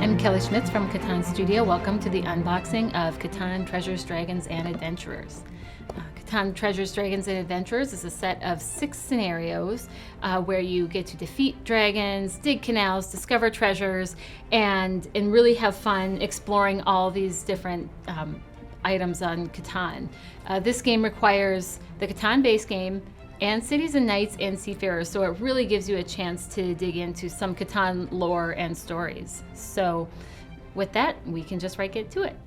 I'm Kelly Schmitz from Catan Studio. Welcome to the unboxing of Catan Treasures, Dragons, and Adventurers. Catan Treasures, Dragons, and Adventurers is a set of 6 scenarios where you get to defeat dragons, dig canals, discover treasures, and really have fun exploring all these different items on Catan. This game requires the Catan base game and Cities and Knights and Seafarers, so it really gives you a chance to dig into some Catan lore and stories. So with that, we can just right get to it.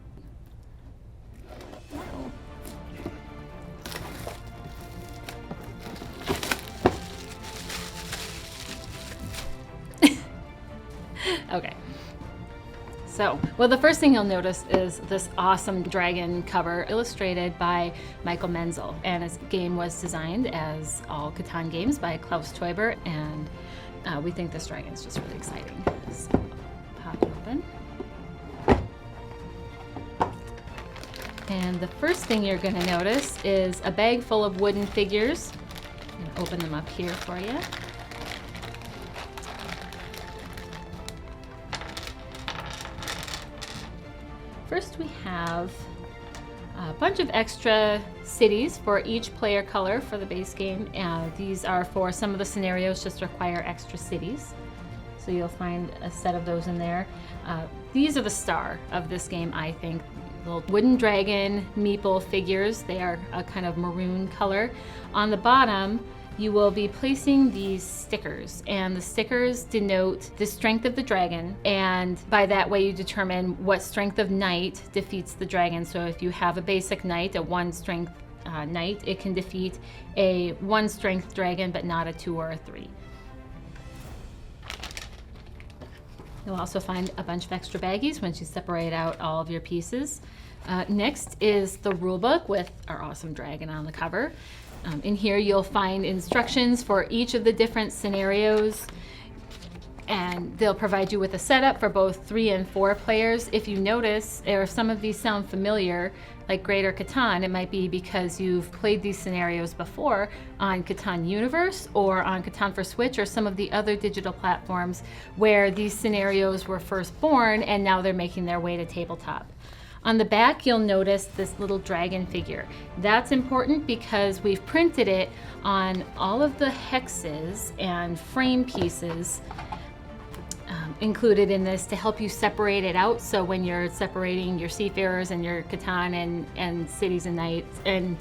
Okay. So, well, the first thing you'll notice is this awesome dragon cover illustrated by Michael Menzel. And his game was designed, as all Catan games, by Klaus Teuber, and we think this dragon is just really exciting. So, pop it open. And the first thing you're going to notice is a bag full of wooden figures. I'm going to open them up here for you. First, we have a bunch of extra cities for each player color for the base game. These are for some of the scenarios just require extra cities. So you'll find a set of those in there. These are the star of this game, I think. Little wooden dragon meeple figures. They are a kind of maroon color. On the bottom, you will be placing these stickers, and the stickers denote the strength of the dragon, and by that way you determine what strength of knight defeats the dragon. So if you have a basic knight, a 1 strength knight, it can defeat a 1 strength dragon, but not a 2 or a 3. You'll also find a bunch of extra baggies once you separate out all of your pieces. Next is the rule book with our awesome dragon on the cover. In here you'll find instructions for each of the different scenarios, and they'll provide you with a setup for both 3 and 4 players. If you notice, or if some of these sound familiar, like Greater Catan, it might be because you've played these scenarios before on Catan Universe or on Catan for Switch or some of the other digital platforms where these scenarios were first born and now they're making their way to tabletop. On the back, you'll notice this little dragon figure. That's important because we've printed it on all of the hexes and frame pieces included in this to help you separate it out. So when you're separating your Seafarers and your Catan and Cities and Knights, and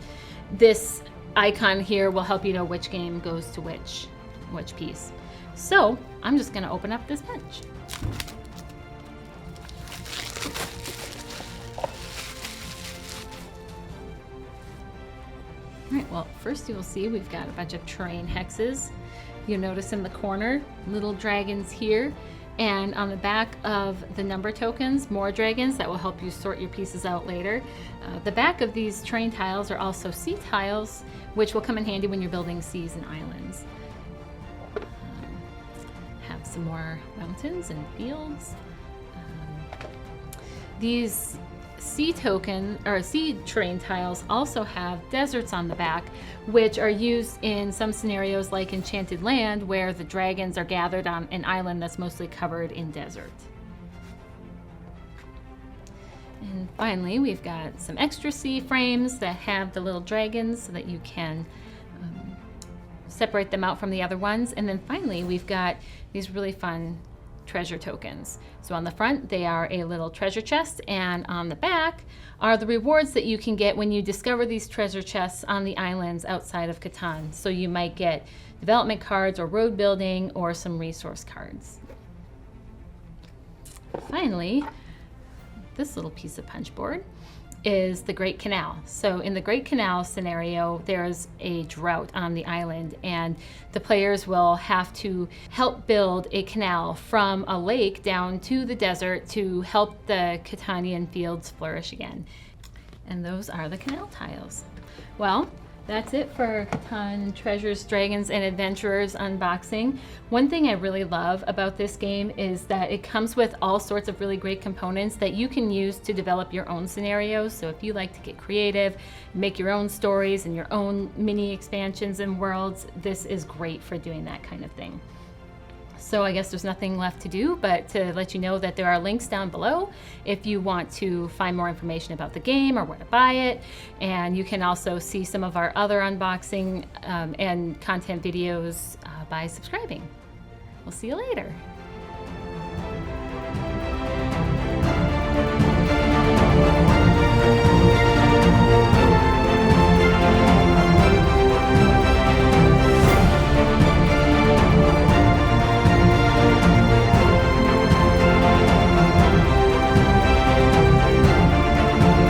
this icon here will help you know which game goes to which piece. So I'm just going to open up this bunch. All right, well, first you will see we've got a bunch of terrain hexes. You'll notice in the corner, little dragons here, and on the back of the number tokens, more dragons that will help you sort your pieces out later. The back of these terrain tiles are also sea tiles, which will come in handy when you're building seas and islands. Have some more mountains and fields. These sea terrain tiles also have deserts on the back, which are used in some scenarios like Enchanted Land, where the dragons are gathered on an island that's mostly covered in desert. And finally, we've got some extra sea frames that have the little dragons so that you can separate them out from the other ones. And then finally, we've got these really fun treasure tokens. So on the front, they are a little treasure chest, and on the back are the rewards that you can get when you discover these treasure chests on the islands outside of Catan. So you might get development cards or road building or some resource cards. Finally, this little piece of punch board is the Great Canal. So in the Great Canal scenario, there's a drought on the island, and the players will have to help build a canal from a lake down to the desert to help the Catanian fields flourish again. And those are the canal tiles. Well, that's it for Catan Treasures, Dragons, and Adventurers unboxing. One thing I really love about this game is that it comes with all sorts of really great components that you can use to develop your own scenarios. So if you like to get creative, make your own stories and your own mini expansions and worlds, this is great for doing that kind of thing. So I guess there's nothing left to do but to let you know that there are links down below if you want to find more information about the game or where to buy it. And you can also see some of our other unboxing and content videos by subscribing. We'll see you later.